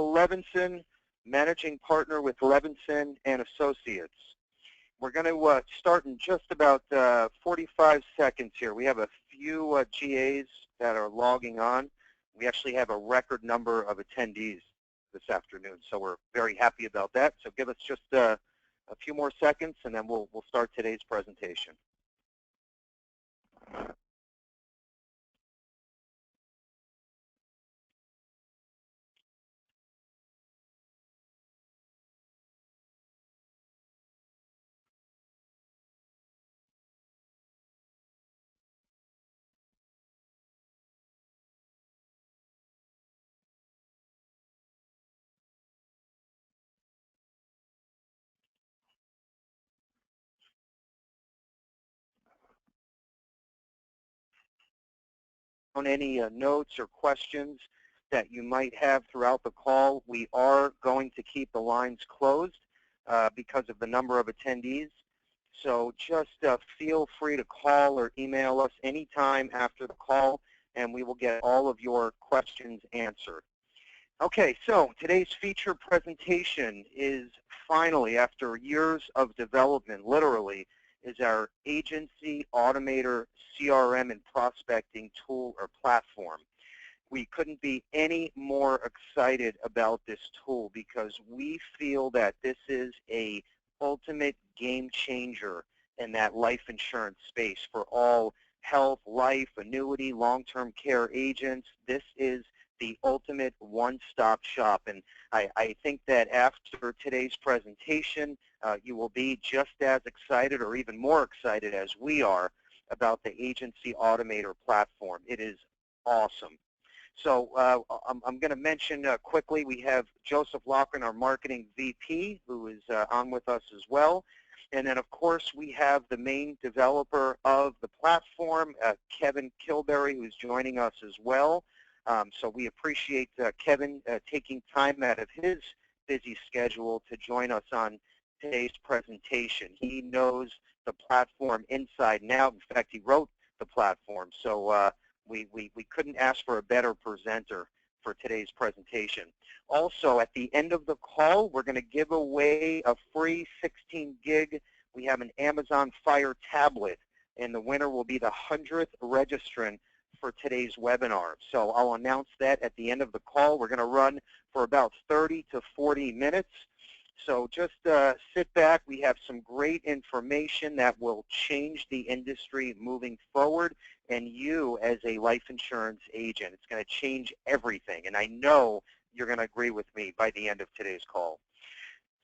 Levinson, Managing Partner with Levinson and Associates. We're going to start in just about 45 seconds here. We have a few GAs that are logging on. We actually have a record number of attendees this afternoon, so we're very happy about that. So give us just a few more seconds, and then we'll start today's presentation. On any notes or questions that you might have throughout the call, we are going to keep the lines closed because of the number of attendees. So just feel free to call or email us anytime after the call, and we will get all of your questions answered. Okay, so today's feature presentation is finally, after years of development, literally, is our Agency Automator CRM and prospecting tool or platform. We couldn't be any more excited about this tool because we feel that this is a ultimate game changer in that life insurance space for all health, life, annuity, long-term care agents. This is the ultimate one-stop shop, and I think that after today's presentation, you will be just as excited or even more excited as we are about the Agency Automator platform. It is awesome. So I'm going to mention quickly, we have Joseph Loughran, our Marketing VP, who is on with us as well. And then, of course, we have the main developer of the platform, Kevin Kilberry, who's joining us as well. So we appreciate Kevin taking time out of his busy schedule to join us on today's presentation. He knows the platform inside and out. In fact, he wrote the platform. So we couldn't ask for a better presenter for today's presentation. Also, at the end of the call, we're going to give away a free 16 gig. We have an Amazon Fire tablet, and the winner will be the 100th registrant for today's webinar. So I'll announce that at the end of the call. We're going to run for about 30 to 40 minutes. So just sit back. We have some great information that will change the industry moving forward, and you as a life insurance agent, it's going to change everything. And I know you're going to agree with me by the end of today's call.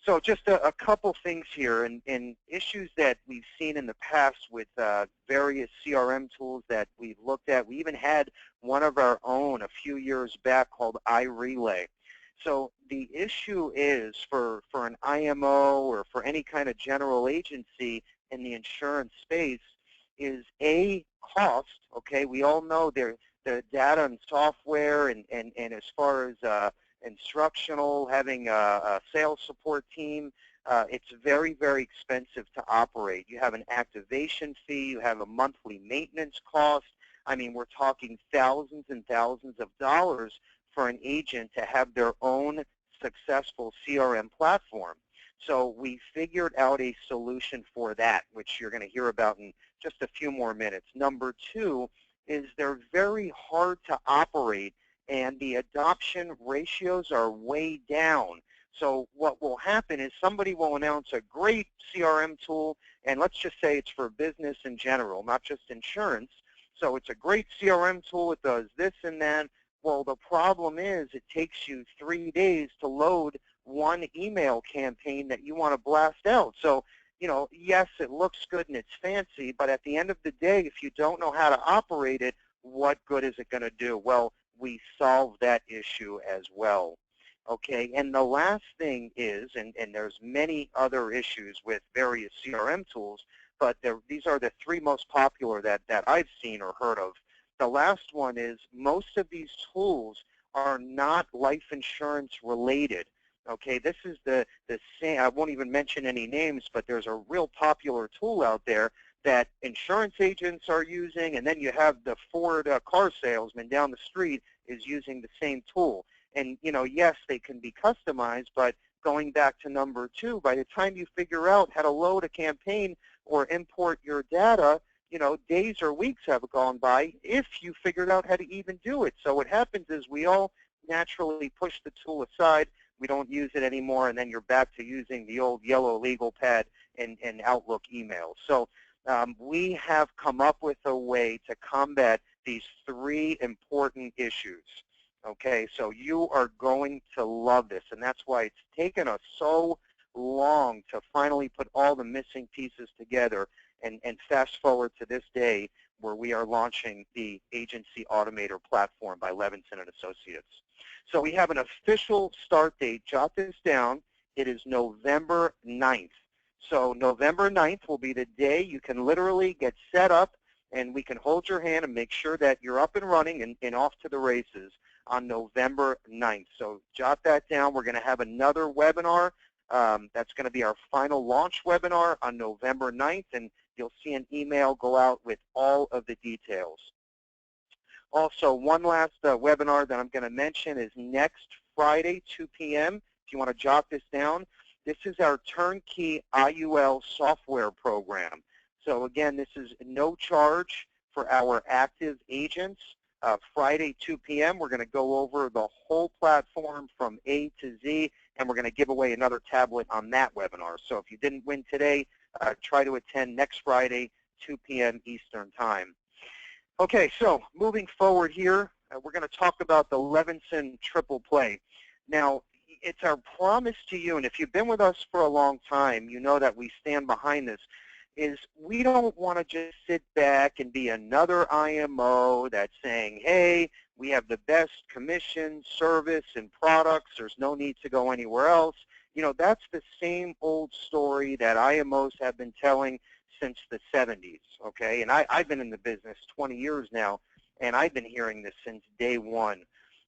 So just a couple things here, and issues that we've seen in the past with various CRM tools that we've looked at. We even had one of our own a few years back called iRelay. So the issue is for an IMO or for any kind of general agency in the insurance space is A, cost. Okay, we all know the data and software and as far as instructional, having a sales support team, it's very, very expensive to operate. You have an activation fee, you have a monthly maintenance cost. I mean, we're talking thousands and thousands of dollars for an agent to have their own successful CRM platform. So we figured out a solution for that, which you're going to hear about in just a few more minutes. Number two is they're very hard to operate, and the adoption ratios are way down. So what will happen is somebody will announce a great CRM tool, and let's just say it's for business in general, not just insurance. So it's a great CRM tool, it does this and that. Well, the problem is it takes you 3 days to load one email campaign that you want to blast out. So, you know, yes, it looks good and it's fancy, but at the end of the day, if you don't know how to operate it, what good is it going to do? Well, we solve that issue as well. Okay, and the last thing is, and there's many other issues with various CRM tools, but these are the three most popular that I've seen or heard of. The last one is most of these tools are not life insurance related. Okay, this is the same. I won't even mention any names, but there's a real popular tool out there that insurance agents are using, and then you have the Ford car salesman down the street is using the same tool. And, yes, they can be customized, but going back to number 2, by the time you figure out how to load a campaign or import your data, days or weeks have gone by if you figured out how to even do it. So what happens is we all naturally push the tool aside. We don't use it anymore, and then you're back to using the old yellow legal pad and Outlook email. So we have come up with a way to combat these 3 important issues. Okay, so you are going to love this, and that's why it's taken us so long to finally put all the missing pieces together and fast forward to this day where we are launching the Agency Automator platform by Levinson and Associates. So we have an official start date. Jot this down. It is November 9th. So November 9th will be the day you can literally get set up, and we can hold your hand and make sure that you're up and running and off to the races on November 9th. So jot that down. We're going to have another webinar. That's going to be our final launch webinar on November 9th, and you'll see an email go out with all of the details. Also, one last webinar that I'm going to mention is next Friday, 2 p.m. If you want to jot this down, this is our turnkey IUL software program. So again, this is no charge for our active agents. Friday, 2 p.m., we're going to go over the whole platform from A to Z, and we're going to give away another tablet on that webinar. So if you didn't win today, try to attend next Friday, 2 p.m. Eastern Time. Okay, so moving forward here, we're going to talk about the Levinson Triple Play. Now, it's our promise to you, and if you've been with us for a long time, you know that we stand behind this, is we don't want to just sit back and be another IMO that's saying, hey, we have the best commission, service, and products. There's no need to go anywhere else. That's the same old story that IMOs have been telling since the 70s, okay? And I've been in the business 20 years now, and I've been hearing this since day one.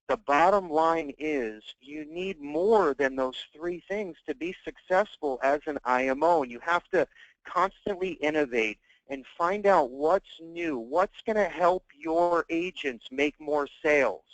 The bottom line is you need more than those 3 things to be successful as an IMO, and you have to constantly innovate and find out what's new, what's going to help your agents make more sales.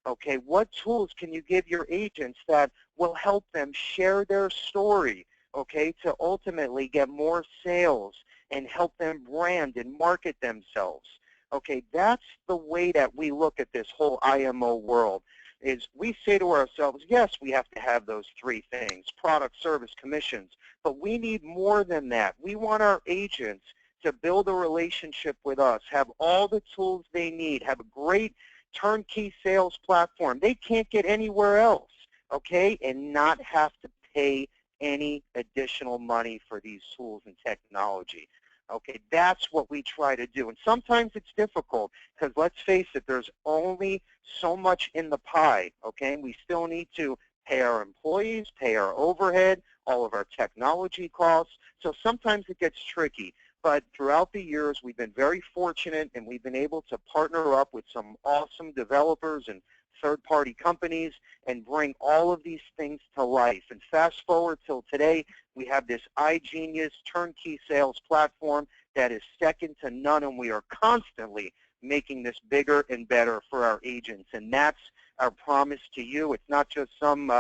Okay, what tools can you give your agents that will help them share their story, okay, to ultimately get more sales and help them brand and market themselves. Okay, that's the way that we look at this whole IMO world, is we say to ourselves, yes, we have to have those 3 things, product, service, commissions, but we need more than that. We want our agents to build a relationship with us, have all the tools they need, have a great turnkey sales platform they can't get anywhere else, okay, and not have to pay any additional money for these tools and technology. Okay, that's what we try to do. And sometimes it's difficult because, let's face it, there's only so much in the pie, okay? We still need to pay our employees, pay our overhead, all of our technology costs. So sometimes it gets tricky. But throughout the years, we've been very fortunate, and we've been able to partner up with some awesome developers and third-party companies and bring all of these things to life. And fast forward till today, we have this iGenius turnkey sales platform that is second to none, and we are constantly making this bigger and better for our agents. And that's our promise to you. It's not just some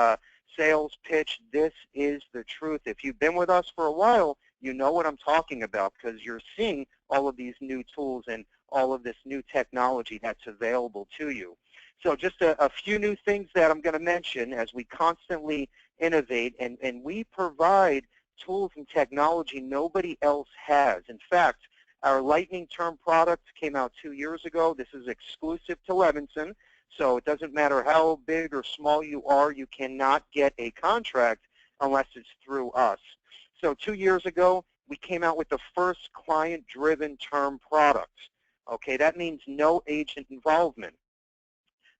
sales pitch. This is the truth. If you've been with us for a while, you know what I'm talking about because you're seeing all of these new tools and all of this new technology that's available to you. So just a few new things that I'm going to mention as we constantly innovate, and we provide tools and technology nobody else has. In fact, our Lightning Term product came out 2 years ago. This is exclusive to Levinson, so it doesn't matter how big or small you are, you cannot get a contract unless it's through us. So 2 years ago, we came out with the first client-driven term product. Okay, that means no agent involvement.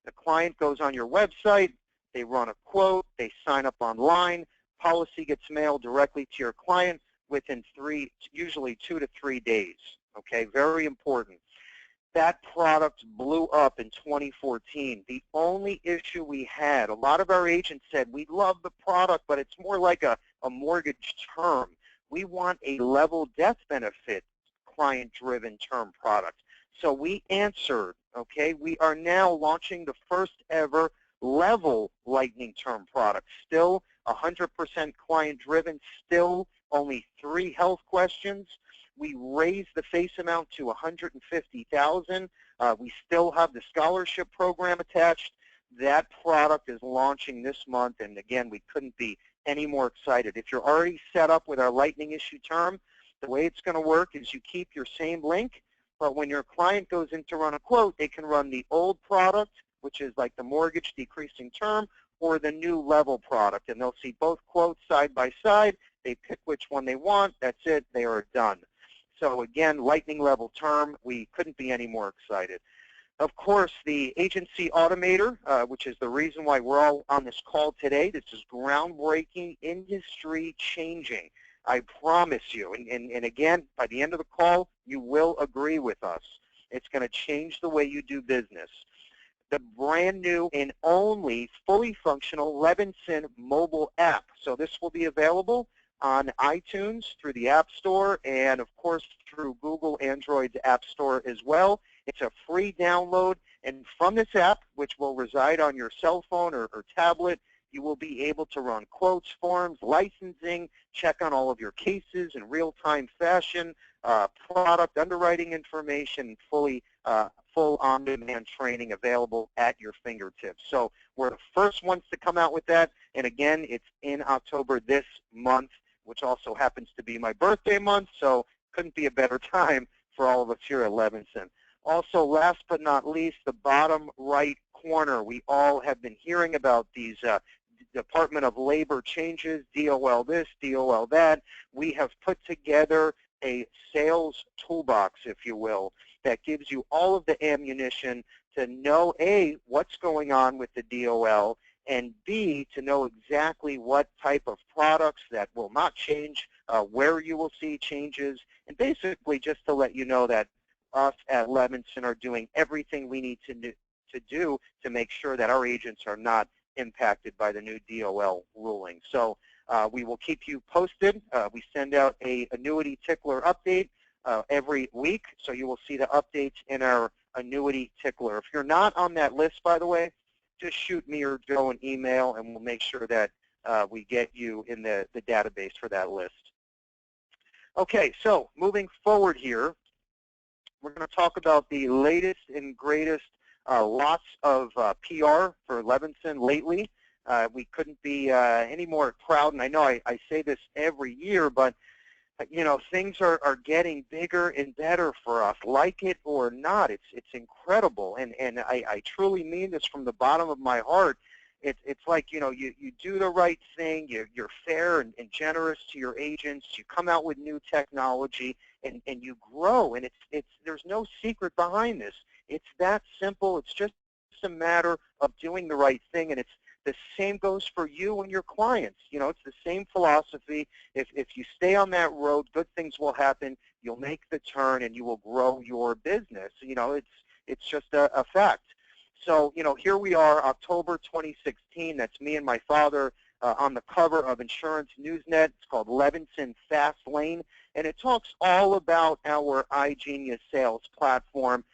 The client goes on your website, they run a quote, they sign up online, policy gets mailed directly to your client within usually 2 to 3 days. Okay, very important. That product blew up in 2014. The only issue we had, a lot of our agents said, we love the product, but it's more like a mortgage term. We want a level death benefit client-driven term product. So we answered, okay, we are now launching the first ever level lightning term product. Still 100% client-driven, still only 3 health questions. We raised the face amount to $150,000. We still have the scholarship program attached. That product is launching this month, and again, we couldn't be any more excited. If you're already set up with our lightning issue term, the way it's going to work is you keep your same link, but when your client goes in to run a quote, they can run the old product, which is like the mortgage decreasing term, or the new level product, and they'll see both quotes side by side. They pick which one they want. That's it. They are done. So again, lightning level term, we couldn't be any more excited. Of course, the agency Automator, which is the reason why we're all on this call today. This is groundbreaking, industry changing. I promise you. And again, by the end of the call, you will agree with us. It's going to change the way you do business. The brand new and only fully functional Levinson mobile app. So this will be available on iTunes through the App Store and, of course, through Google Android's App Store as well. It's a free download, and from this app, which will reside on your cell phone or tablet, you will be able to run quotes, forms, licensing, check on all of your cases in real-time fashion, product underwriting information, full on-demand training available at your fingertips. So we're the first ones to come out with that, and again, it's in October this month, which also happens to be my birthday month, so couldn't be a better time for all of us here at Levinson. Also, last but not least, the bottom right corner. We all have been hearing about these Department of Labor changes, DOL this, DOL that. We have put together a sales toolbox, if you will, that gives you all of the ammunition to know, A, what's going on with the DOL, and B, to know exactly what type of products that will not change, where you will see changes, and basically just to let you know that us at Levinson are doing everything we need to do to make sure that our agents are not impacted by the new DOL ruling. So we will keep you posted. We send out a annuity tickler update every week, so you will see the updates in our annuity tickler. If you're not on that list, by the way, just shoot me or Joe an email, and we'll make sure that we get you in the database for that list. Okay, so moving forward here, we're going to talk about the latest and greatest lots of PR for Levinson lately. We couldn't be any more proud, and I know I say this every year, but you know, things are getting bigger and better for us, like it or not. It's incredible, and I truly mean this from the bottom of my heart. It's like, you know, you do the right thing, you're fair and generous to your agents, you come out with new technology, and you grow, and there's no secret behind this. It's that simple. It's just a matter of doing the right thing, and it's the same goes for you and your clients. You know, it's the same philosophy. If you stay on that road, good things will happen. You'll make the turn, and you will grow your business. You know, it's just a fact. So, you know, here we are, October 2016. That's me and my father on the cover of Insurance Newsnet. It's called Levinson Fast Lane, and it talks all about our iGenius sales platform.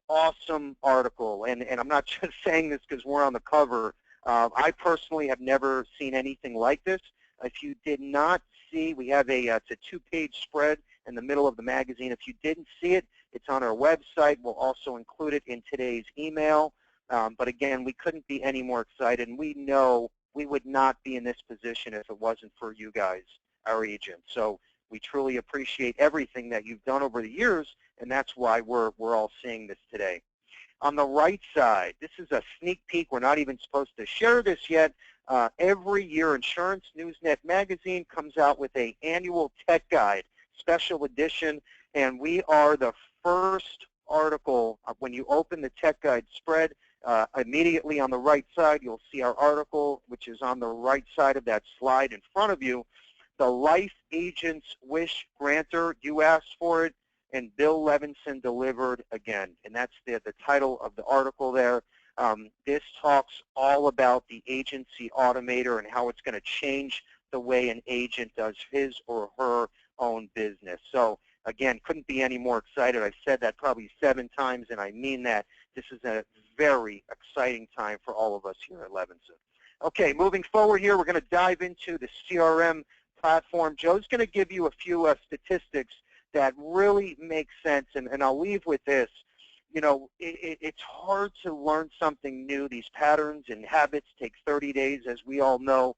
Awesome article, and I'm not just saying this because we're on the cover. I personally have never seen anything like this. If you did not see, we have it's a 2-page spread in the middle of the magazine. If you didn't see it, it's on our website. We'll also include it in today's email. But again, we couldn't be any more excited, and we know we would not be in this position if it wasn't for you guys, our agents. So we truly appreciate everything that you've done over the years, and that's why we're all seeing this today. On the right side, this is a sneak peek. We're not even supposed to share this yet. Every year, Insurance Newsnet magazine comes out with an annual tech guide, special edition, and we are the first article. When you open the tech guide spread, immediately on the right side, you'll see our article, which is on the right side of that slide in front of you. The Life Agent's Wish Granter, you asked for it, and Bill Levinson delivered again. And that's the title of the article there. This talks all about the agency Automator and how it's going to change the way an agent does his or her own business. So again, couldn't be any more excited. I've said that probably 7 times, and I mean that. This is a very exciting time for all of us here at Levinson. Okay, moving forward here, we're going to dive into the CRM platform. Joe's going to give you a few statistics that really make sense, and I'll leave with this. You know, it's hard to learn something new. These patterns and habits take 30 days, as we all know.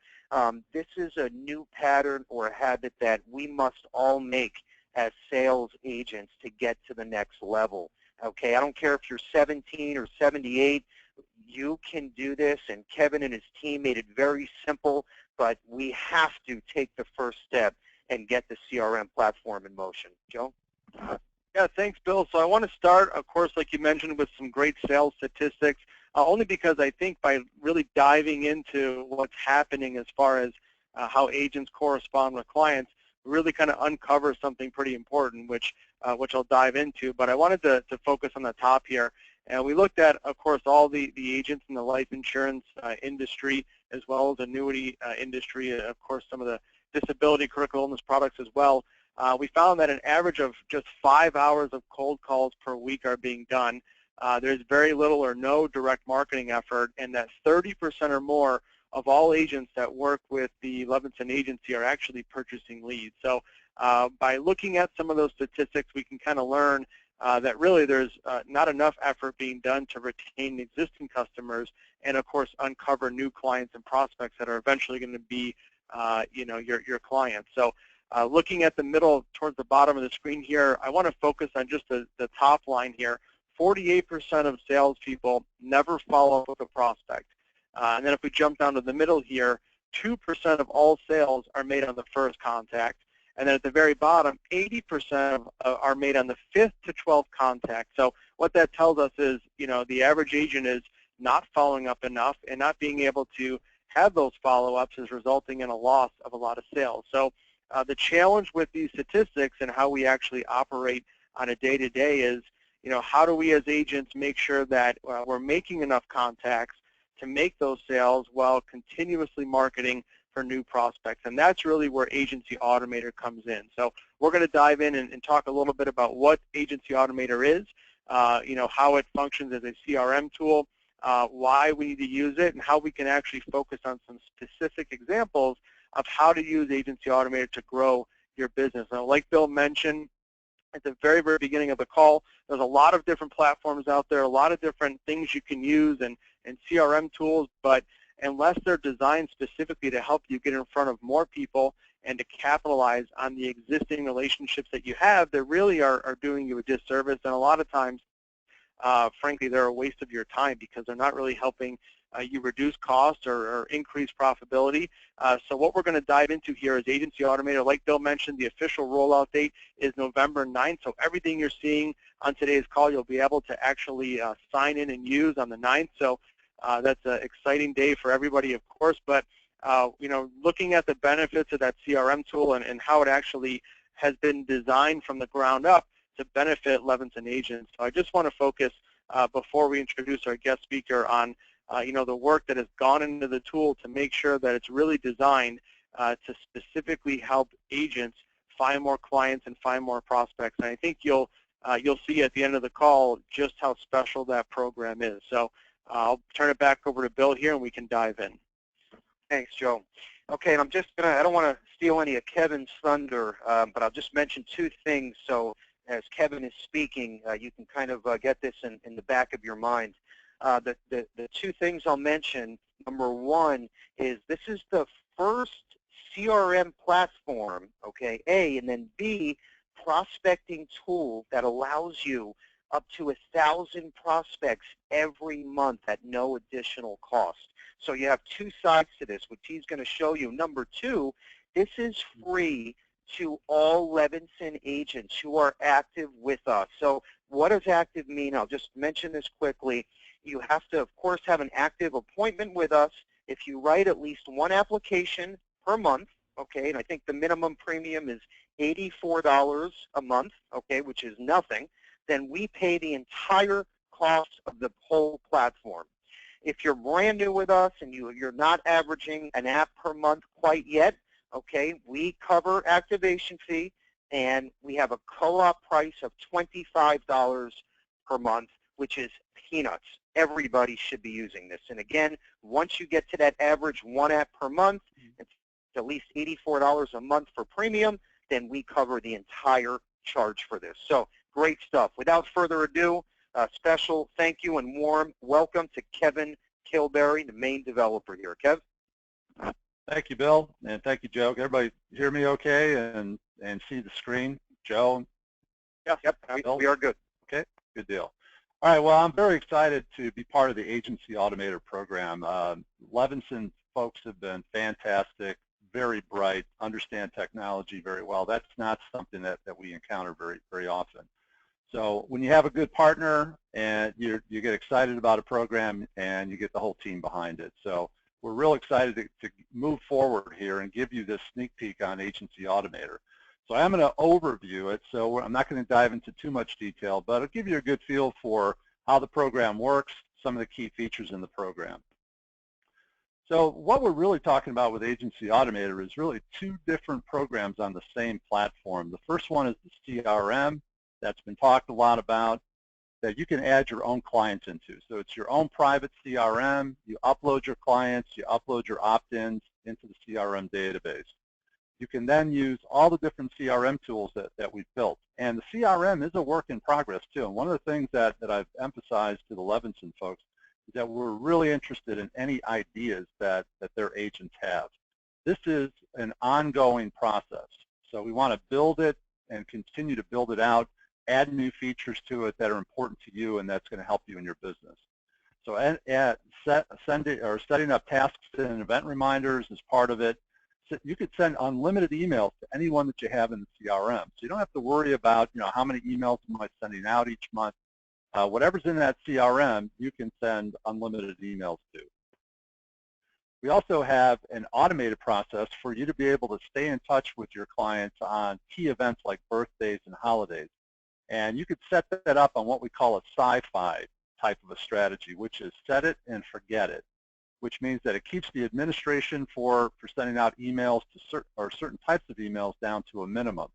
This is a new pattern or a habit that we must all make as sales agents to get to the next level. Okay, I don't care if you're 17 or 78, you can do this, and Kevin and his team made it very simple, but we have to take the first step and get the CRM platform in motion. Joe? Yeah, thanks, Bill. So I want to start, of course, like you mentioned, with some great sales statistics, only because I think by really diving into what's happening as far as how agents correspond with clients, really kind of uncover something pretty important, which I'll dive into. But I wanted to focus on the top here. And we looked at, of course, all the agents in the life insurance industry, as well as annuity industry, of course, some of the disability, critical illness products as well. We found that an average of just 5 hours of cold calls per week are being done. There's very little or no direct marketing effort, and that 30% or more of all agents that work with the Levinson agency are actually purchasing leads. So by looking at some of those statistics, we can kind of learn that really there's not enough effort being done to retain existing customers and, of course, uncover new clients and prospects that are eventually going to be your clients. So looking at the middle towards the bottom of the screen here, I want to focus on just the top line here. 48% of salespeople never follow up with a prospect. And then if we jump down to the middle here, 2% of all sales are made on the first contact. And then at the very bottom, 80% are made on the 5th to 12th contact. So what that tells us is, the average agent is not following up enough, and not being able to have those follow-ups is resulting in a loss of a lot of sales. So the challenge with these statistics and how we actually operate on a day-to-day is, how do we as agents make sure that we're making enough contacts to make those sales while continuously marketing for new prospects? And that's really where Agency Automator comes in. So we're going to dive in and talk a little bit about what Agency Automator is, how it functions as a CRM tool, why we need to use it, and how we can actually focus on some specific examples of how to use Agency Automator to grow your business. Now, like Bill mentioned at the very, very beginning of the call, there's a lot of different platforms out there, a lot of different things you can use and CRM tools, but unless they're designed specifically to help you get in front of more people and to capitalize on the existing relationships that you have, they really are doing you a disservice. And a lot of times, frankly, they're a waste of your time because they're not really helping you reduce costs or increase profitability. So what we're going to dive into here is Agency Automator. Like Bill mentioned, the official rollout date is November 9th. So everything you're seeing on today's call, you'll be able to actually sign in and use on the 9th. So that's an exciting day for everybody, of course. But looking at the benefits of that CRM tool and how it actually has been designed from the ground up to benefit Levinson agents. So I just want to focus before we introduce our guest speaker on the work that has gone into the tool to make sure that it's really designed to specifically help agents find more clients and find more prospects. And I think you'll see at the end of the call just how special that program is. So I'll turn it back over to Bill here, and we can dive in. Thanks, Joe. Okay, and I don't want to steal any of Kevin's thunder, but I'll just mention 2 things. So as Kevin is speaking, you can kind of get this in the back of your mind. The 2 things I'll mention, number 1 is this is the first CRM platform, okay, A, and then B, prospecting tool that allows you up to 1,000 prospects every month at no additional cost. So you have 2 sides to this, which he's going to show you. Number 2, this is free to all Levinson agents who are active with us. So what does active mean? I'll just mention this quickly. You have to, of course, have an active appointment with us if you write at least 1 application per month, okay, and I think the minimum premium is $84 a month, okay, which is nothing. Then we pay the entire cost of the whole platform. If you're brand new with us and you're not averaging an app per month quite yet, okay, we cover activation fee, and we have a co-op price of $25 per month, which is peanuts. Everybody should be using this. And again, once you get to that average 1 app per month, it's at least $84 a month for premium, then we cover the entire charge for this. So great stuff. Without further ado, a special thank you and warm welcome to Kevin Kilberry, the main developer here. Kev? Thank you, Bill, and thank you, Joe. Can everybody hear me okay and see the screen? Joe? Yep, we are good. Okay, good deal. All right, well, I'm very excited to be part of the Agency Automator program. Levinson folks have been fantastic, very bright, understand technology very well. That's not something that we encounter very often. So when you have a good partner and you get excited about a program and you get the whole team behind it. So we're real excited to move forward here and give you this sneak peek on Agency Automator. So I'm going to overview it, so I'm not going to dive into too much detail, but I'll give you a good feel for how the program works, some of the key features in the program. So what we're really talking about with Agency Automator is really two different programs on the same platform. The first one is the CRM that's been talked a lot about, that you can add your own clients into. So it's your own private CRM. You upload your clients, you upload your opt-ins into the CRM database. You can then use all the different CRM tools that we've built. And the CRM is a work in progress too. And one of the things that I've emphasized to the Levinson folks is that we're really interested in any ideas that their agents have. This is an ongoing process. So we want to build it and continue to build it out, add new features to it that are important to you and that's going to help you in your business. So setting up tasks and event reminders is part of it. So you could send unlimited emails to anyone that you have in the CRM. So you don't have to worry about, how many emails am I sending out each month. Whatever's in that CRM, you can send unlimited emails to. We also have an automated process for you to be able to stay in touch with your clients on key events like birthdays and holidays. And you could set that up on what we call a sci-fi type of a strategy, which is set it and forget it, which means that it keeps the administration for sending out emails to certain types of emails down to a minimum.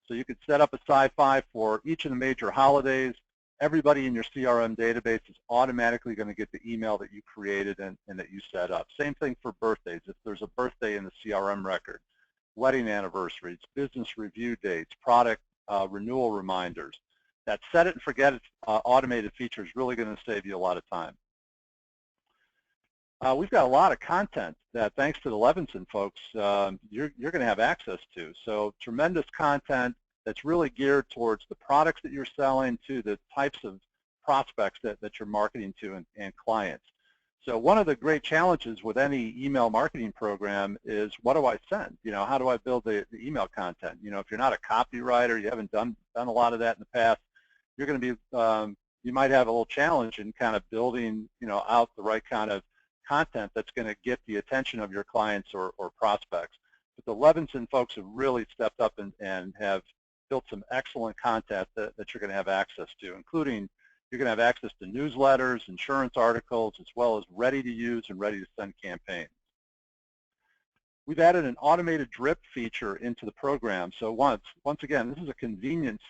So you could set up a sci-fi for each of the major holidays. Everybody in your CRM database is automatically going to get the email that you created and that you set up. Same thing for birthdays. If there's a birthday in the CRM record, wedding anniversaries, business review dates, product renewal reminders, that set it and forget it automated feature is really going to save you a lot of time. We've got a lot of content that, thanks to the Levinson folks, you're going to have access to. So tremendous content that's really geared towards the products that you're selling to the types of prospects that you're marketing to and clients. So one of the great challenges with any email marketing program is, what do I send? How do I build the email content? If you're not a copywriter, you haven't done a lot of that in the past, you're going to be, you might have a little challenge in kind of building, out the right kind of content that's going to get the attention of your clients or prospects. But the Levinson folks have really stepped up and have built some excellent content that you're going to have access to, including you're going to have access to newsletters, insurance articles, as well as ready-to-use and ready-to-send campaigns. We've added an automated drip feature into the program. So once again, this is a convenience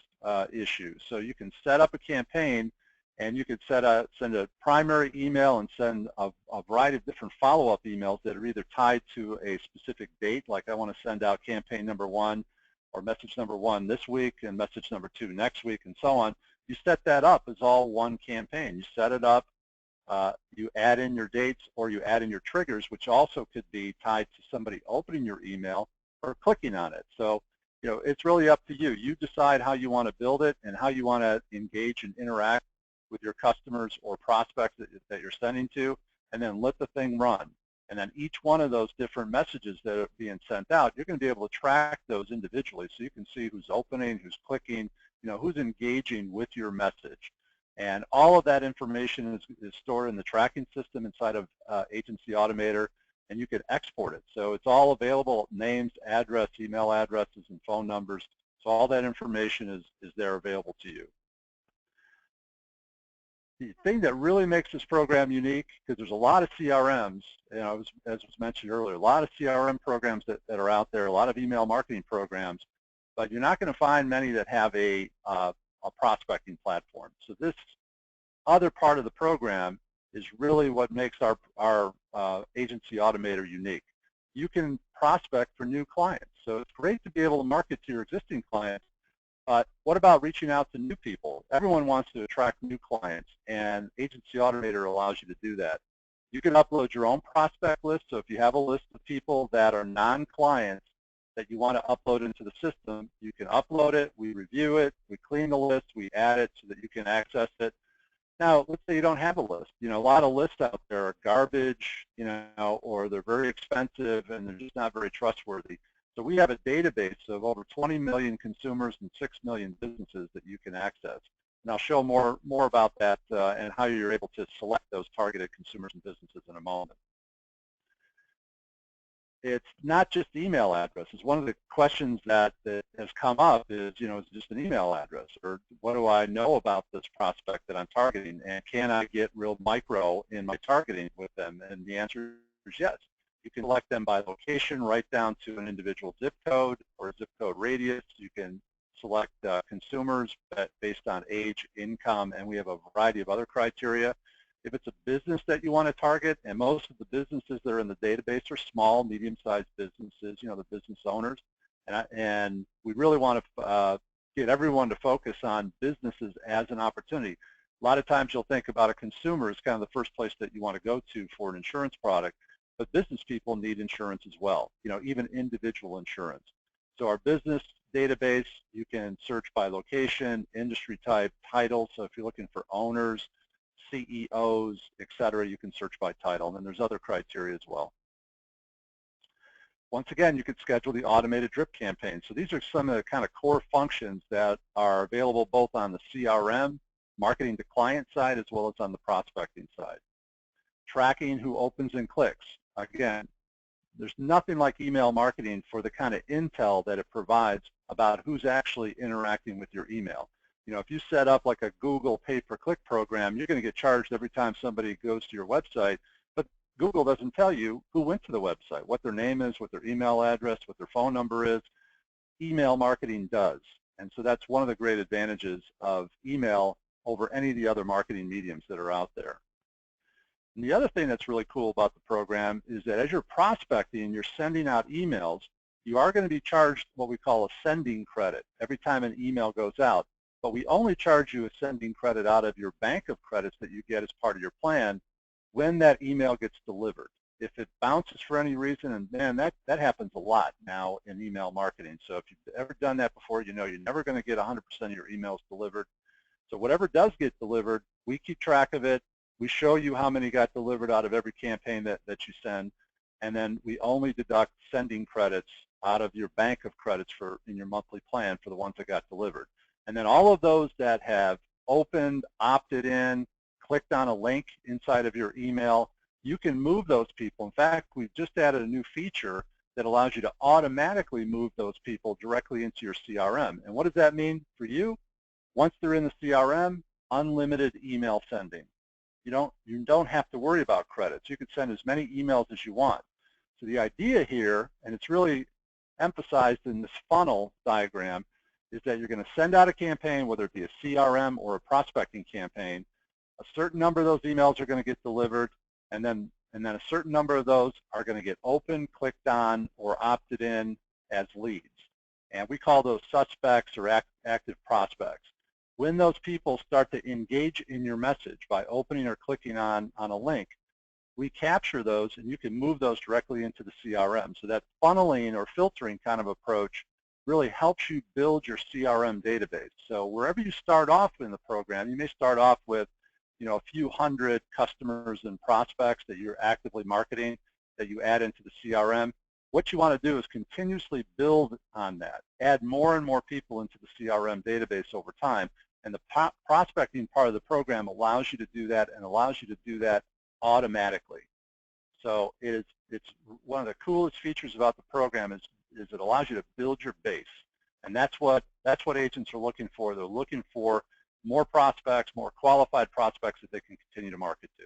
issue. So you can set up a campaign, and you could send a primary email and send a variety of different follow-up emails that are either tied to a specific date, like I want to send out campaign number 1 or message number 1 this week and message number 2 next week, and so on. You set that up as all one campaign. You set it up, you add in your dates, or you add in your triggers, which also could be tied to somebody opening your email or clicking on it. So, it's really up to you. You decide how you want to build it and how you want to engage and interact with your customers or prospects that you're sending to, and then let the thing run. And then each one of those different messages that are being sent out, you're going to be able to track those individually, so you can see who's opening, who's clicking, who's engaging with your message. And all of that information is stored in the tracking system inside of Agency Automator, and you can export it. So it's all available, names, address, email addresses, and phone numbers. So all that information is there available to you. The thing that really makes this program unique, because there's a lot of CRMs, as was mentioned earlier, a lot of CRM programs that are out there, a lot of email marketing programs, but you're not going to find many that have a prospecting platform. So this other part of the program is really what makes our agency Automator unique. You can prospect for new clients. So it's great to be able to market to your existing clients, but what about reaching out to new people? Everyone wants to attract new clients, and Agency Automator allows you to do that. You can upload your own prospect list, so if you have a list of people that are non-clients that you want to upload into the system, you can upload it, we review it, we clean the list, we add it so that you can access it. Now, let's say you don't have a list. You know, a lot of lists out there are garbage, you know, or they're very expensive and they're just not very trustworthy. So we have a database of over 20 million consumers and 6 million businesses that you can access. And I'll show more about that and how you're able to select those targeted consumers and businesses in a moment. It's not just email addresses. One of the questions that has come up is, you know, is it just an email address? Or what do I know about this prospect that I'm targeting? And can I get real micro in my targeting with them? And the answer is yes. You can select them by location right down to an individual zip code or zip code radius. You can select consumers based on age, income, and we have a variety of other criteria. If it's a business that you want to target, and most of the businesses that are in the database are small, medium-sized businesses, you know, the business owners, and we really want to get everyone to focus on businesses as an opportunity. A lot of times you'll think about a consumer as kind of the first place that you want to go to for an insurance product, but business people need insurance as well, you know, even individual insurance. So our business database, you can search by location, industry type, title. So if you're looking for owners, CEOs, et cetera, you can search by title, and then there's other criteria as well. Once again, you could schedule the automated drip campaign. So these are some of the kind of core functions that are available both on the CRM, marketing to client side, as well as on the prospecting side. Tracking who opens and clicks. Again, there's nothing like email marketing for the kind of intel that it provides about who's actually interacting with your email. You know, if you set up like a Google pay-per-click program, you're going to get charged every time somebody goes to your website, but Google doesn't tell you who went to the website, what their name is, what their email address, what their phone number is. Email marketing does, and so that's one of the great advantages of email over any of the other marketing mediums that are out there. And the other thing that's really cool about the program is that as you're prospecting, you're sending out emails, you are going to be charged what we call a sending credit every time an email goes out. But we only charge you a sending credit out of your bank of credits that you get as part of your plan when that email gets delivered. If it bounces for any reason, and man, that happens a lot now in email marketing. So if you've ever done that before, you know you're never going to get 100% of your emails delivered. So whatever does get delivered, we keep track of it. We show you how many got delivered out of every campaign that you send, and then we only deduct sending credits out of your bank of credits in your monthly plan for the ones that got delivered. And then all of those that have opened, opted in, clicked on a link inside of your email, you can move those people. In fact, we've just added a new feature that allows you to automatically move those people directly into your CRM. And what does that mean for you? Once they're in the CRM, unlimited email sending. You don't have to worry about credits. You can send as many emails as you want. So the idea here, and it's really emphasized in this funnel diagram, is that you're going to send out a campaign, whether it be a CRM or a prospecting campaign. A certain number of those emails are going to get delivered, and then a certain number of those are going to get opened, clicked on, or opted in as leads. And we call those suspects or active prospects. When those people start to engage in your message by opening or clicking on a link, we capture those, and you can move those directly into the CRM. So that funneling or filtering kind of approach really helps you build your CRM database. So wherever you start off in the program, you may start off with, you know, a few hundred customers and prospects that you're actively marketing that you add into the CRM. What you want to do is continuously build on that, add more and more people into the CRM database over time. And the prospecting part of the program allows you to do that, and allows you to do that automatically. So it's one of the coolest features about the program is it allows you to build your base. And that's what agents are looking for. They're looking for more prospects, more qualified prospects that they can continue to market to.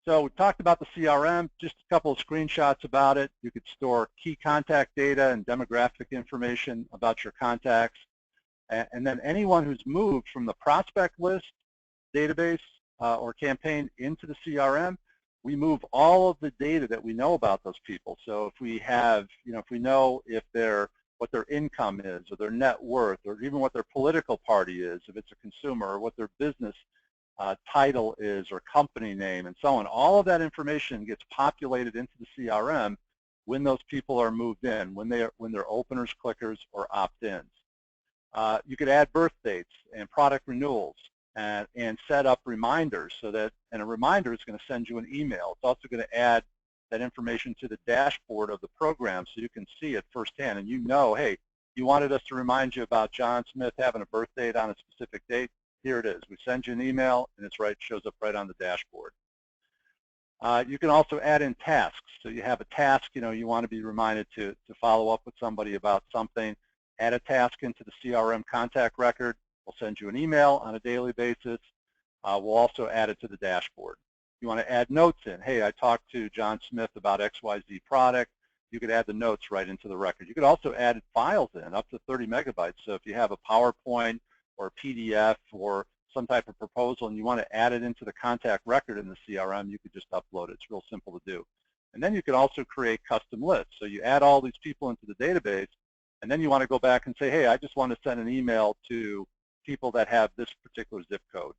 So we talked about the CRM, just a couple of screenshots about it. You could store key contact data and demographic information about your contacts. And then anyone who's moved from the prospect list, database, or campaign into the CRM, we move all of the data that we know about those people. So if we have, if we know what their income is, or their net worth, or even what their political party is, if it's a consumer, or what their business title is, or company name, and so on. All of that information gets populated into the CRM when those people are moved in, when they're openers, clickers, or opt-ins. You could add birth dates and product renewals and set up reminders and a reminder is going to send you an email. It's also going to add that information to the dashboard of the program so you can see it firsthand and hey, you wanted us to remind you about John Smith having a birth date on a specific date. Here it is. We send you an email and it shows up right on the dashboard. You can also add in tasks. So you have a task, you want to be reminded to follow up with somebody about something. Add a task into the CRM contact record. We'll send you an email on a daily basis. We'll also add it to the dashboard. You want to add notes in. Hey, I talked to John Smith about XYZ product. You could add the notes right into the record. You could also add files in, up to 30 megabytes. So if you have a PowerPoint or a PDF or some type of proposal and you want to add it into the contact record in the CRM, you could just upload it. It's real simple to do. And then you can also create custom lists. So you add all these people into the database, and then you want to go back and say, hey, I just want to send an email to people that have this particular zip code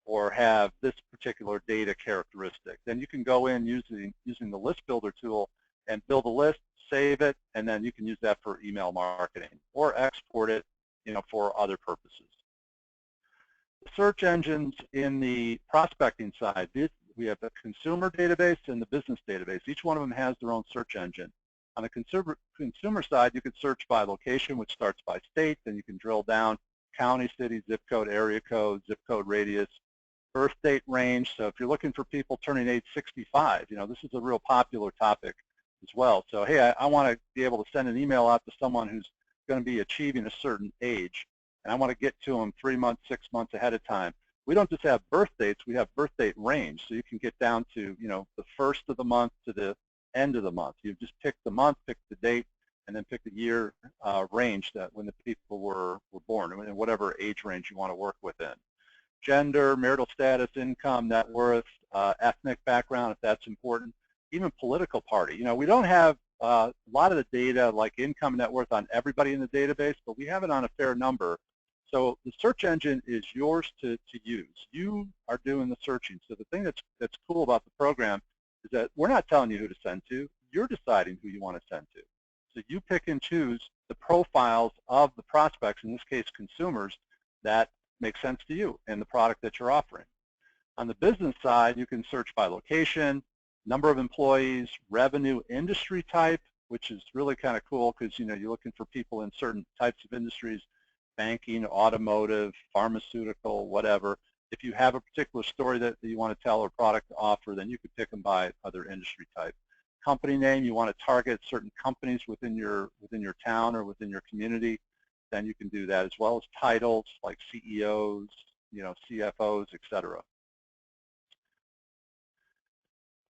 or have this particular data characteristic. Then you can go in using the list builder tool and build a list, save it, and then you can use that for email marketing or export it, for other purposes. The search engines in the prospecting side, we have the consumer database and the business database. Each one of them has their own search engine. On the consumer side, you could search by location, which starts by state. Then you can drill down county, city, zip code, area code, zip code radius, birth date range. So if you're looking for people turning age 65, this is a real popular topic as well. So hey, I want to be able to send an email out to someone who's going to be achieving a certain age, and I want to get to them 3 months, 6 months ahead of time. We don't just have birth dates, we have birth date range. So you can get down to, the first of the month to the end of the month. You just pick the month, pick the date, and then pick the year range that when the people were born, and whatever age range you want to work within. Gender, marital status, income, net worth, ethnic background, if that's important, even political party. We don't have a lot of the data like income, net worth on everybody in the database, but we have it on a fair number. So the search engine is yours to use. You are doing the searching. So the thing that's cool about the program is that we're not telling you who to send to. You're deciding who you want to send to. So you pick and choose the profiles of the prospects, in this case consumers, that make sense to you and the product that you're offering. On the business side, you can search by location, number of employees, revenue, industry type, which is really kind of cool because you're looking for people in certain types of industries, banking, automotive, pharmaceutical, whatever. If you have a particular story that you want to tell or product to offer, then you could pick them by other industry type. Company name, you want to target certain companies within your town or within your community, then you can do that, as well as titles like CEOs, CFOs, etc.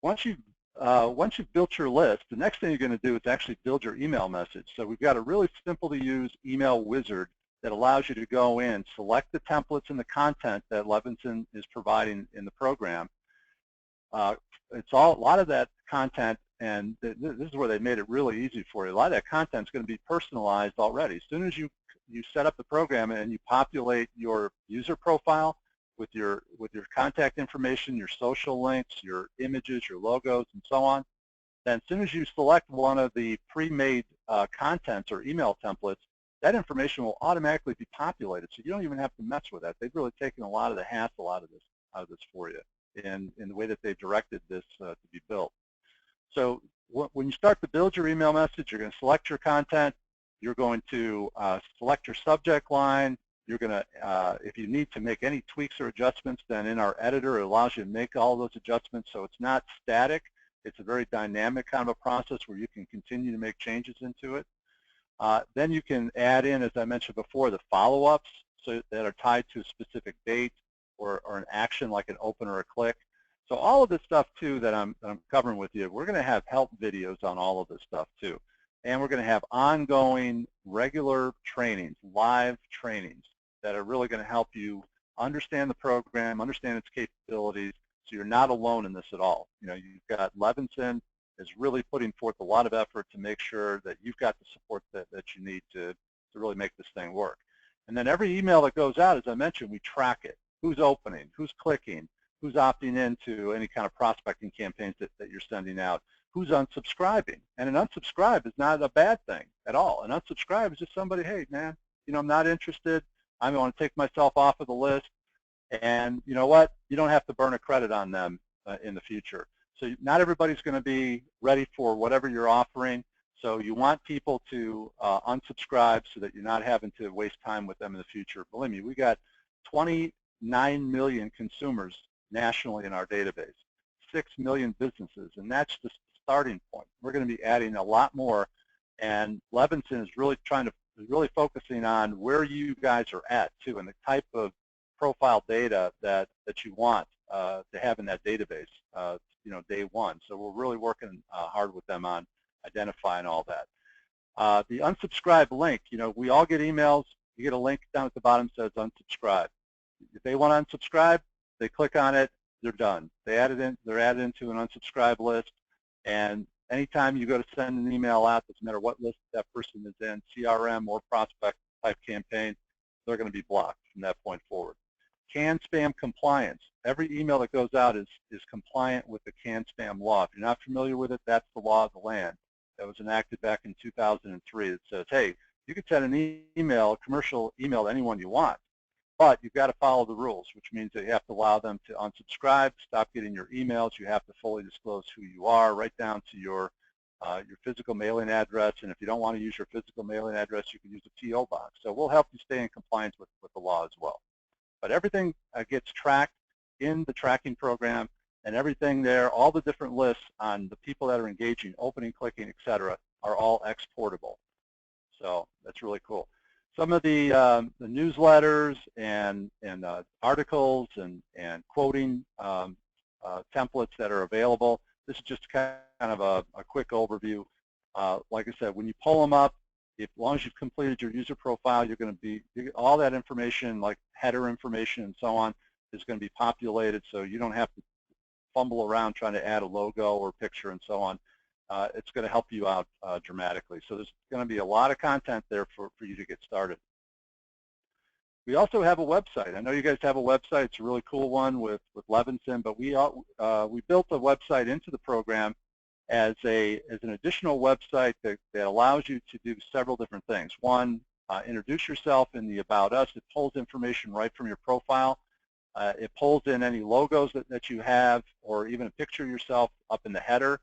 Once you've built your list, the next thing you're going to do is actually build your email message. So we've got a really simple to use email wizard that allows you to go in, select the templates and the content that Levinson is providing in the program. It's a lot of that content, and this is where they made it really easy for you. A lot of that content is going to be personalized already. As soon as you set up the program and you populate your user profile with your contact information, your social links, your images, your logos, and so on, then as soon as you select one of the pre-made contents or email templates, that information will automatically be populated, so you don't even have to mess with that. They've really taken a lot of the hassle out of this for you in the way that they've directed this to be built. So when you start to build your email message, you're going to select your content. You're going to select your subject line. You're going to, if you need to make any tweaks or adjustments, then in our editor, it allows you to make all those adjustments, so it's not static. It's a very dynamic kind of a process where you can continue to make changes into it. Then you can add in, as I mentioned before, the follow-ups that are tied to a specific date or an action like an open or a click. So all of this stuff too that I'm covering with you, we're going to have help videos on all of this stuff too. And we're going to have ongoing regular trainings, live trainings that are really going to help you understand the program, understand its capabilities, so you're not alone in this at all. You know, you've got Levinson is really putting forth a lot of effort to make sure that you've got the support that you need to really make this thing work. And then every email that goes out, as I mentioned, we track it. Who's opening, who's clicking, who's opting into any kind of prospecting campaigns that you're sending out, who's unsubscribing. And an unsubscribe is not a bad thing at all. An unsubscribe is just somebody, hey, man, you know, I'm not interested. I want to take myself off of the list. And you know what? You don't have to burn a credit on them in the future. So not everybody's going to be ready for whatever you're offering. So you want people to unsubscribe so that you're not having to waste time with them in the future. Believe me, we got 29 million consumers nationally in our database, 6 million businesses, and that's the starting point. We're going to be adding a lot more, and Levinson is really focusing on where you guys are at too, and the type of profile data that you want to have in that database, you know, day one. So we're really working hard with them on identifying all that. The unsubscribe link, you know, we all get emails. You get a link down at the bottom that says unsubscribe. If they want to unsubscribe, they click on it, they're done. They're added into an unsubscribe list, and anytime you go to send an email out, doesn't matter what list that person is in, CRM or prospect type campaign, they're going to be blocked from that point forward. CAN spam compliance. Every email that goes out is compliant with the CAN spam law. If you're not familiar with it, that's the law of the land. That was enacted back in 2003. It says, hey, you can send an email, a commercial email to anyone you want, but you've got to follow the rules, which means that you have to allow them to unsubscribe, stop getting your emails. You have to fully disclose who you are, right down to your physical mailing address. And if you don't want to use your physical mailing address, you can use a P.O. box. So we'll help you stay in compliance with the law as well. But everything gets tracked in the tracking program, and everything there, all the different lists on the people that are engaging, opening, clicking, et cetera, are all exportable. So that's really cool. Some of the newsletters and articles and quoting templates that are available. This is just kind of a quick overview. Like I said, when you pull them up, as long as you've completed your user profile, you're going to be, all that information, like header information and so on, is going to be populated, so you don't have to fumble around trying to add a logo or picture and so on. It's going to help you out dramatically. So there's going to be a lot of content there for you to get started. We also have a website. I know you guys have a website. It's a really cool one with Levinson, but we built a website into the program as an additional website that allows you to do several different things. One, introduce yourself in the About Us. It pulls information right from your profile. It pulls in any logos that you have, or even a picture of yourself up in the header.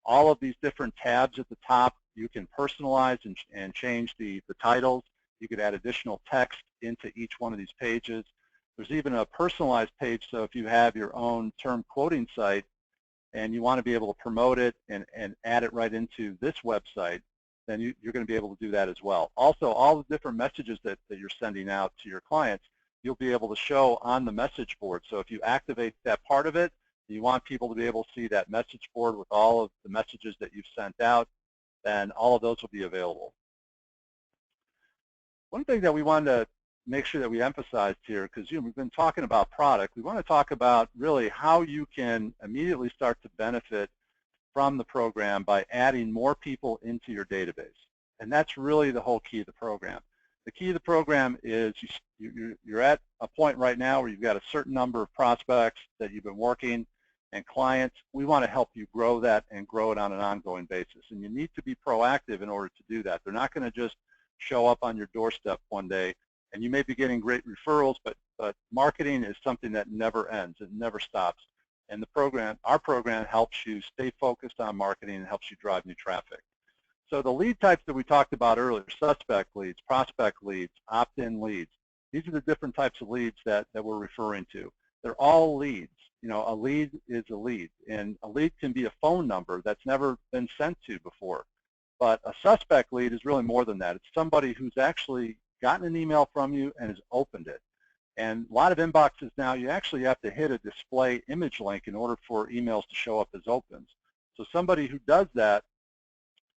All of these different tabs at the top, you can personalize and change the titles. You could add additional text into each one of these pages. There's even a personalized page, so if you have your own term quoting site and you want to be able to promote it and add it right into this website, then you're going to be able to do that as well. Also, all the different messages that you're sending out to your clients, you'll be able to show on the message board. So if you activate that part of it, you want people to be able to see that message board with all of the messages that you've sent out, then all of those will be available. One thing that we wanted to make sure that we emphasized here, because we've been talking about product, we want to talk about really how you can immediately start to benefit from the program by adding more people into your database. And that's really the whole key of the program. The key of the program is you're at a point right now where you've got a certain number of prospects that you've been working and clients. We want to help you grow that and grow it on an ongoing basis. And you need to be proactive in order to do that. They're not going to just show up on your doorstep one day, and you may be getting great referrals, but marketing is something that never ends. It never stops. And our program helps you stay focused on marketing and helps you drive new traffic. So the lead types that we talked about earlier, suspect leads, prospect leads, opt-in leads, these are the different types of leads that we're referring to. They're all leads. You know, a lead is a lead, and a lead can be a phone number that's never been sent to before. But a suspect lead is really more than that. It's somebody who's actually gotten an email from you and has opened it. And a lot of inboxes now, you actually have to hit a display image link in order for emails to show up as opens. So somebody who does that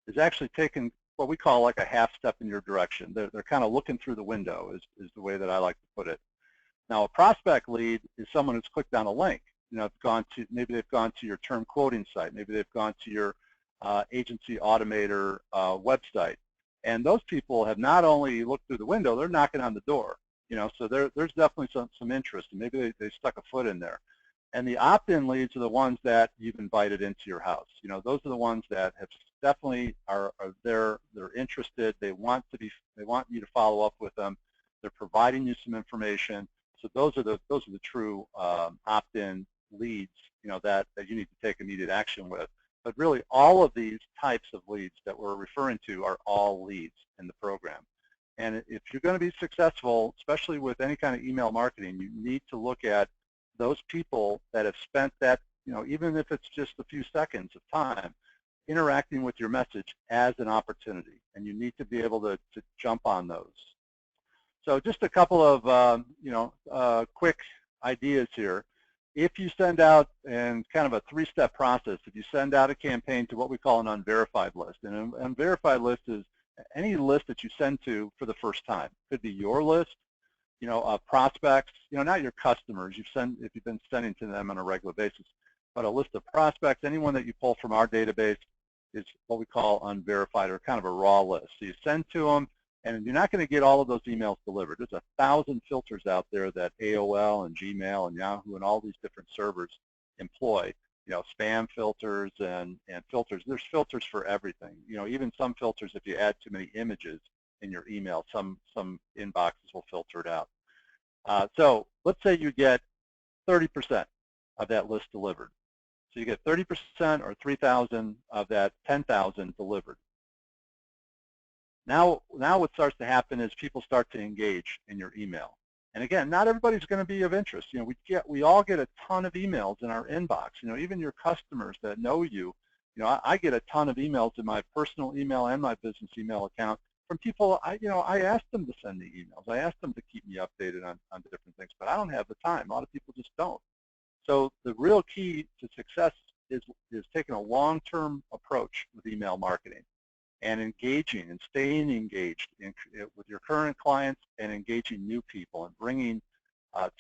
is actually taking what we call like a half step in your direction. They're kind of looking through the window is the way that I like to put it. Now, a prospect lead is someone who's clicked on a link. Maybe they've gone to your term quoting site. Maybe they've gone to your agency Automator website. And those people have not only looked through the window, they're knocking on the door. So there's definitely some interest, and maybe they stuck a foot in there. And the opt-in leads are the ones that you've invited into your house. Those are the ones that have definitely are there. They're interested. They want you to follow up with them. They're providing you some information. So those are the true opt-in leads, that you need to take immediate action with. But really, all of these types of leads that we're referring to are all leads in the program. And if you're going to be successful, especially with any kind of email marketing, you need to look at those people that have spent that, even if it's just a few seconds of time, interacting with your message as an opportunity. And you need to be able to jump on those. So just a couple of quick ideas here. If you send out, and kind of a three-step process, if you send out a campaign to what we call an unverified list, and an unverified list is any list that you send to for the first time. It could be your list, prospects, not your customers. If you've been sending to them on a regular basis, but a list of prospects, anyone that you pull from our database is what we call unverified, or kind of a raw list. So you send to them, and you're not going to get all of those emails delivered. There's 1,000 filters out there that AOL and Gmail and Yahoo and all these different servers employ. Spam filters and filters. There's filters for everything. Even some filters, if you add too many images in your email, some inboxes will filter it out. So let's say you get 30% of that list delivered. So you get 30% or 3,000 of that 10,000 delivered. Now what starts to happen is people start to engage in your email. And again, not everybody's going to be of interest. We all get a ton of emails in our inbox. Even your customers that know you. I get a ton of emails in my personal email and my business email account from people. I ask them to send me emails. I ask them to keep me updated on different things, but I don't have the time. A lot of people just don't. So the real key to success is taking a long-term approach with email marketing, and engaging and staying engaged with your current clients, and engaging new people, and bringing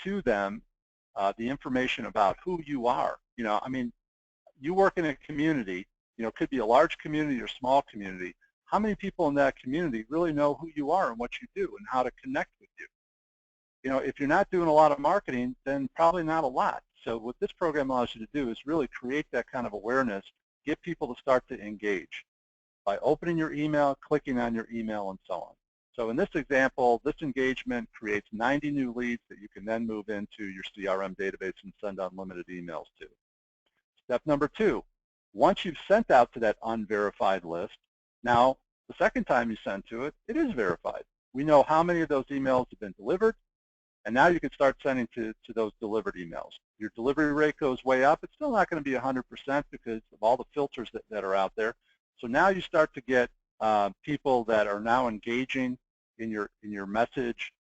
to them the information about who you are. You work in a community, could be a large community or small community. How many people in that community really know who you are and what you do and how to connect with you? If you're not doing a lot of marketing, then probably not a lot. So what this program allows you to do is really create that kind of awareness, get people to start to engage by opening your email, clicking on your email, and so on. So in this example, this engagement creates 90 new leads that you can then move into your CRM database and send unlimited emails to. Step number 2, once you've sent out to that unverified list, now the second time you send to it, it is verified. We know how many of those emails have been delivered, and now you can start sending to those delivered emails. Your delivery rate goes way up. It's still not going to be 100% because of all the filters that are out there. So now you start to get people that are now engaging in your message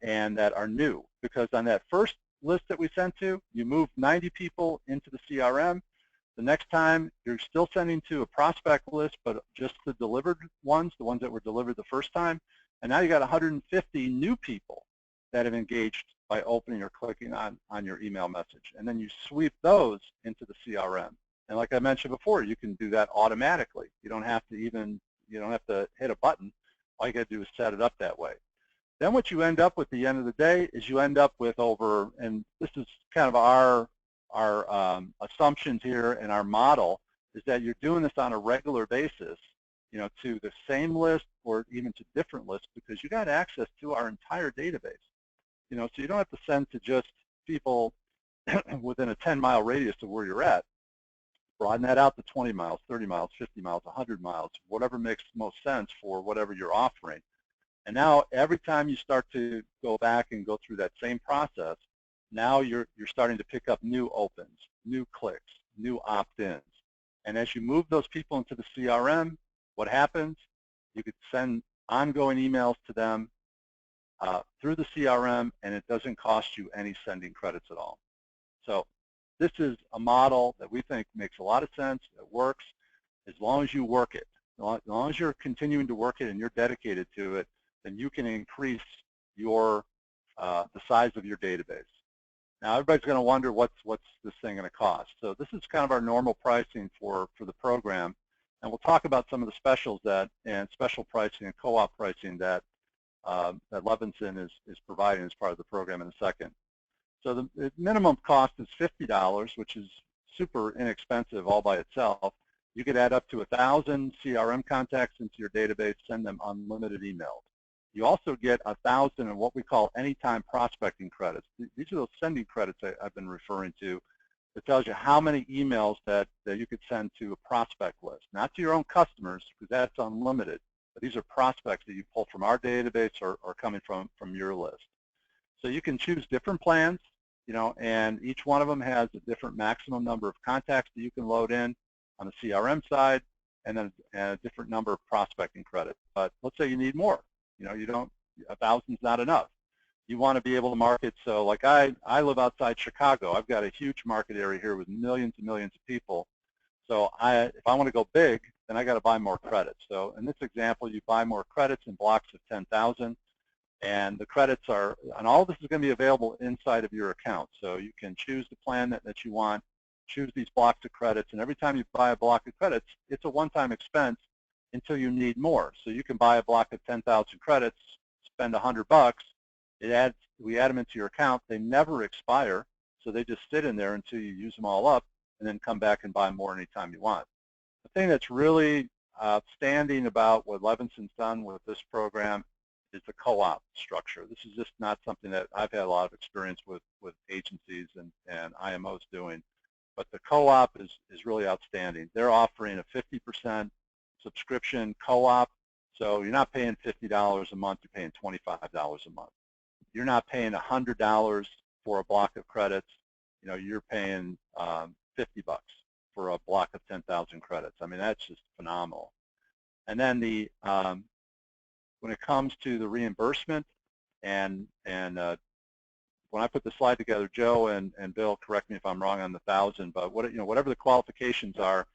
and that are new. Because on that first list that we sent to, you moved 90 people into the CRM. The next time, you're still sending to a prospect list, but just the delivered ones, the ones that were delivered the first time. And now you got 150 new people that have engaged by opening or clicking on your email message. And then you sweep those into the CRM. And like I mentioned before, you can do that automatically. You don't have to hit a button. All you got to do is set it up that way. Then what you end up with at the end of the day is you end up with over, and this is kind of our assumptions here and our model, is that you're doing this on a regular basis, to the same list or even to different lists, because you got access to our entire database. So you don't have to send to just people within a 10-mile radius of where you're at. Broaden that out to 20 miles, 30 miles, 50 miles, 100 miles, whatever makes most sense for whatever you're offering. And now every time you start to go back and go through that same process, now you're starting to pick up new opens, new clicks, new opt-ins. And as you move those people into the CRM, what happens? You could send ongoing emails to them. through the CRM, and it doesn't cost you any sending credits at all. So this is a model that we think makes a lot of sense. It works as long as you work it. As long as you're continuing to work it and you're dedicated to it, then you can increase your the size of your database. Now everybody's going to wonder what's this thing going to cost. So this is kind of our normal pricing for the program, and we'll talk about some of the specials and special pricing and co-op pricing that Levinson is providing as part of the program in a second. So the minimum cost is $50, which is super inexpensive all by itself. You could add up to 1,000 CRM contacts into your database, send them unlimited emails. You also get 1,000 of what we call anytime prospecting credits. These are those sending credits I've been referring to. It tells you how many emails that you could send to a prospect list, not to your own customers, because that's unlimited. But these are prospects that you pull from our database or coming from your list. So you can choose different plans, and each one of them has a different maximum number of contacts that you can load in on the CRM side, and then a different number of prospecting credits. But let's say you need more. You don't, 1,000's not enough. You want to be able to market. So like I live outside Chicago. I've got a huge market area here with millions and millions of people. So if I want to go big, then I got to buy more credits. So in this example, you buy more credits in blocks of 10,000, and the credits are, and all this is going to be available inside of your account. So you can choose the plan that you want, choose these blocks of credits, and every time you buy a block of credits, it's a one-time expense until you need more. So you can buy a block of 10,000 credits, spend $100. We add them into your account. They never expire, so they just sit in there until you use them all up, and then come back and buy more anytime you want. The thing that's really outstanding about what Levinson's done with this program is the co-op structure. This is just not something that I've had a lot of experience with agencies and IMOs doing, but the co-op is really outstanding. They're offering a 50% subscription co-op, so you're not paying $50 a month, you're paying $25 a month. You're not paying $100 for a block of credits, you're paying 50 bucks for a block of 10,000 credits. I mean, that's just phenomenal. And then when it comes to the reimbursement, and when I put the slide together, Joe and Bill, correct me if I'm wrong on the 1,000, but whatever the qualifications are,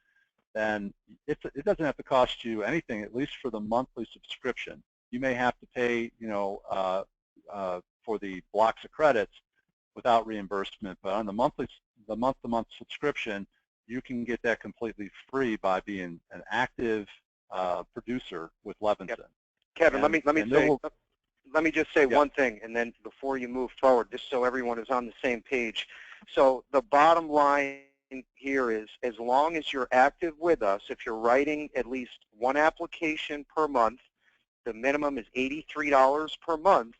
then it doesn't have to cost you anything, at least for the monthly subscription. You may have to pay, for the blocks of credits without reimbursement, but on the month-to-month subscription, you can get that completely free by being an active producer with Levinson. Yep. Kevin, let me just say one thing, and then before you move forward, just so everyone is on the same page. So the bottom line here is, as long as you're active with us, if you're writing at least one application per month, the minimum is $83 per month.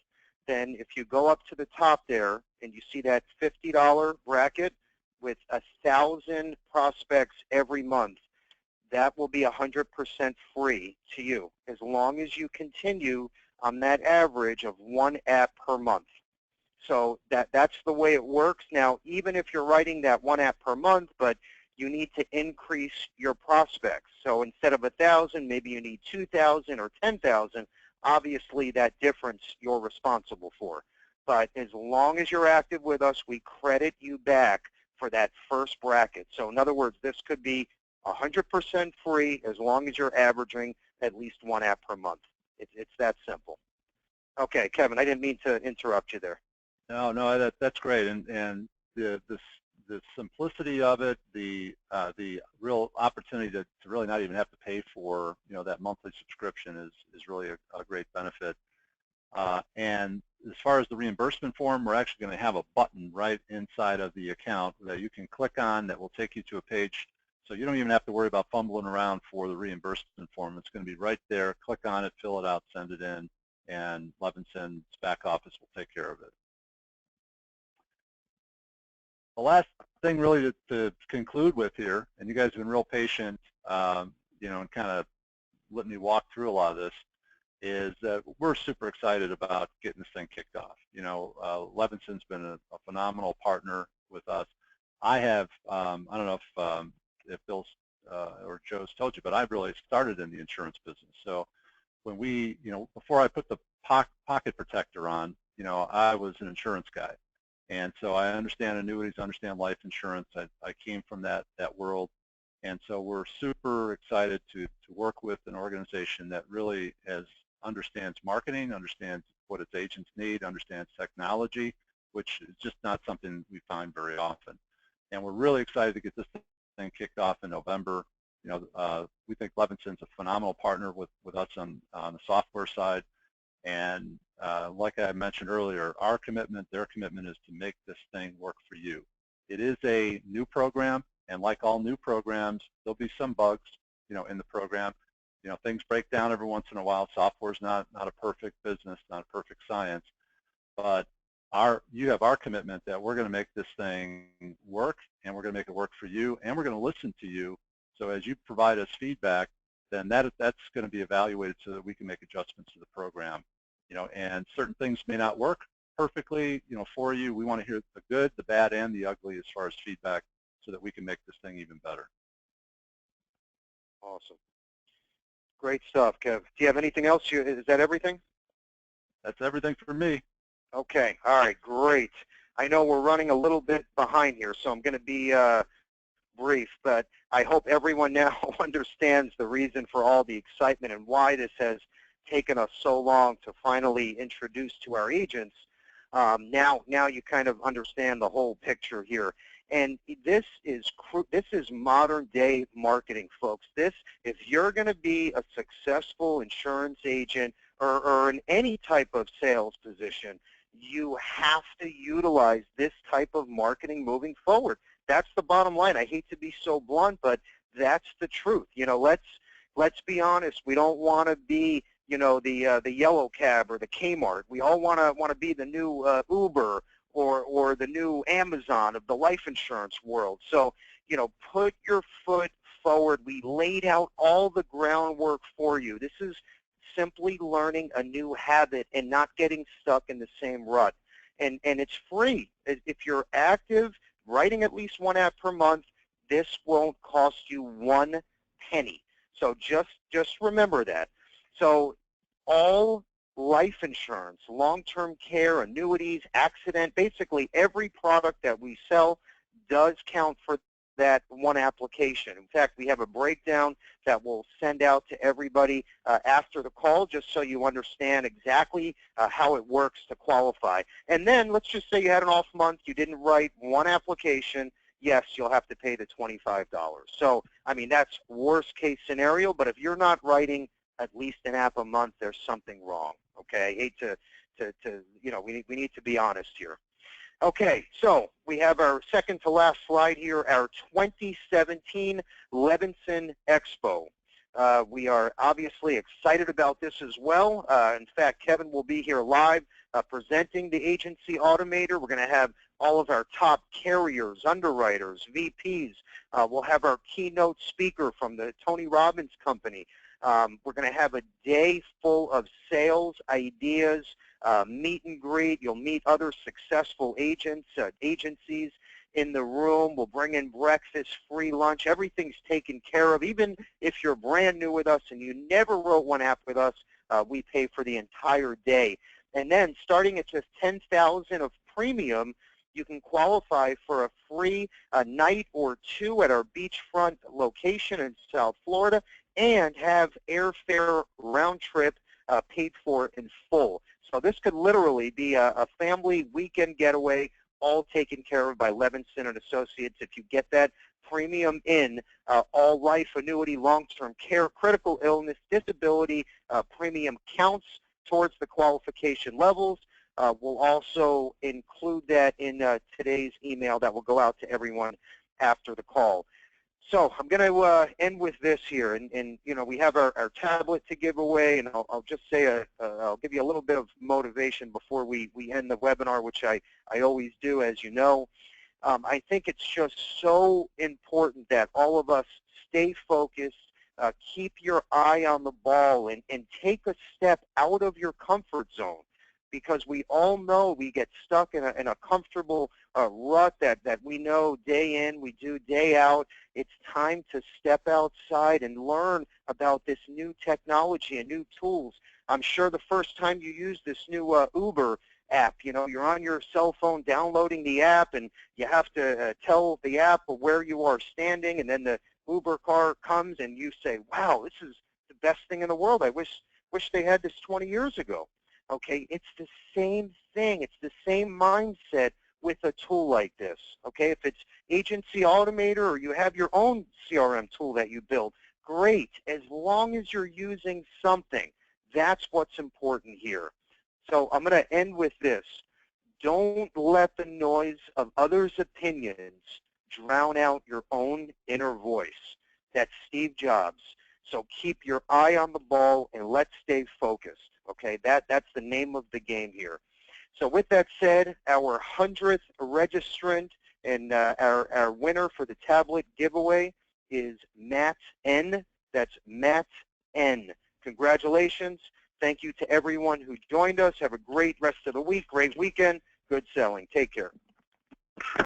Then if you go up to the top there and you see that $50 bracket with 1,000 prospects every month, that will be 100% free to you, as long as you continue on that average of one app per month. So that's the way it works. Now, even if you're writing that one app per month, but you need to increase your prospects. So instead of 1,000, maybe you need 2,000 or 10,000. Obviously, that difference you're responsible for. But as long as you're active with us, we credit you back for that first bracket. So in other words, this could be 100% free as long as you're averaging at least one app per month. It's that simple. Okay, Kevin, I didn't mean to interrupt you there. No, that's great, and the simplicity of it, the real opportunity to really not even have to pay for that monthly subscription is really a great benefit. And as far as the reimbursement form, we're actually going to have a button right inside of the account that you can click on that will take you to a page. So you don't even have to worry about fumbling around for the reimbursement form. It's going to be right there. Click on it, fill it out, send it in, and Levinson's back office will take care of it. The last thing really to conclude with here, and you guys have been real patient, and kind of let me walk through a lot of this, is that we're super excited about getting this thing kicked off. Levinson's been a phenomenal partner with us. I have, I don't know if Bill's or Joe's told you, but I've really started in the insurance business. So when before I put the pocket protector on. You know, I was an insurance guy, and so I understand annuities, understand life insurance. I came from that world, and so we're super excited to work with an organization that really understands marketing, understands what its agents need, understands technology, which is just not something we find very often. And we're really excited to get this thing kicked off in November. You know, we think Levinson's a phenomenal partner with us on the software side. And like I mentioned earlier, our commitment, their commitment is to make this thing work for you. It is a new program, and like all new programs, there'll be some bugs, you know, in the program. You know, things break down every once in a while. Software's not a perfect business, not a perfect science, but you have our commitment that we're going to make this thing work, and we're going to make it work for you, and we're going to listen to you. So as you provide us feedback, then that's going to be evaluated so that we can make adjustments to the program. You know, and certain things may not work perfectly, you know, for you. We want to hear the good, the bad, and the ugly as far as feedback so that we can make this thing even better. Awesome. Great stuff, Kev. Do you have anything else? Is that everything? That's everything for me. Okay. All right. Great. I know we're running a little bit behind here, so I'm going to be brief, but I hope everyone now understands the reason for all the excitement and why this has taken us so long to finally introduce to our agents. Now you kind of understand the whole picture here. And this is modern day marketing, folks. If you're going to be a successful insurance agent or in any type of sales position, you have to utilize this type of marketing moving forward. That's the bottom line. I hate to be so blunt, but that's the truth. You know, let's be honest. We don't want to be, you know, the yellow cab or the Kmart. We all want to be the new Uber or the new Amazon of the life insurance world. So, you know, put your foot forward. We laid out all the groundwork for you. This is simply learning a new habit and not getting stuck in the same rut. And it's free. If you're active, writing at least one app per month, this won't cost you 1 penny. So just remember that. So all life insurance, long-term care, annuities, accident, basically every product that we sell does count for that one application. In fact, we have a breakdown that we'll send out to everybody after the call, just so you understand exactly how it works to qualify. And then let's just say you had an off month, you didn't write one application, yes, you'll have to pay the $25. So, I mean, that's worst case scenario, but if you're not writing at least an app a month, there's something wrong, okay? I hate to you know, we need to be honest here. Okay, so we have our second to last slide here, our 2017 Levinson Expo. We are obviously excited about this as well. In fact, Kevin will be here live presenting the agency Automator. We're going to have all of our top carriers, underwriters, VPs. We'll have our keynote speaker from the Tony Robbins Company. We're going to have a day full of sales ideas, meet and greet. You'll meet other successful agents, agencies in the room. We'll bring in breakfast, free lunch. Everything's taken care of. Even if you're brand new with us and you never wrote one app with us, we pay for the entire day. And then starting at just $10,000 of premium, you can qualify for a free night or two at our beachfront location in South Florida and have airfare round trip paid for in full. So this could literally be a family weekend getaway, all taken care of by Levinson and Associates. If you get that premium in, all life, annuity, long-term care, critical illness, disability premium counts towards the qualification levels. We'll also include that in today's email that will go out to everyone after the call. So I'm going to end with this here, and you know, we have our tablet to give away, and I'll just say I'll give you a little bit of motivation before we end the webinar, which I always do, as you know. I think it's just so important that all of us stay focused, keep your eye on the ball, and take a step out of your comfort zone. because we all know we get stuck in a comfortable rut that we know day in, we do day out. It's time to step outside and learn about this new technology and new tools. I'm sure the first time you use this new Uber app, you know, you're on your cell phone downloading the app, and you have to tell the app where you are standing, and then the Uber car comes and you say, wow, this is the best thing in the world. I wish they had this 20 years ago. Okay, it's the same thing. It's the same mindset with a tool like this. Okay, if it's Agency Automator or you have your own CRM tool that you build, great. As long as you're using something, that's what's important here. So I'm going to end with this. Don't let the noise of others' opinions drown out your own inner voice. That's Steve Jobs. So keep your eye on the ball and let's stay focused. Okay, that's the name of the game here. So with that said, our 100th registrant and our winner for the tablet giveaway is Matt N. That's Matt N. Congratulations. Thank you to everyone who joined us. Have a great rest of the week, great weekend, good selling. Take care.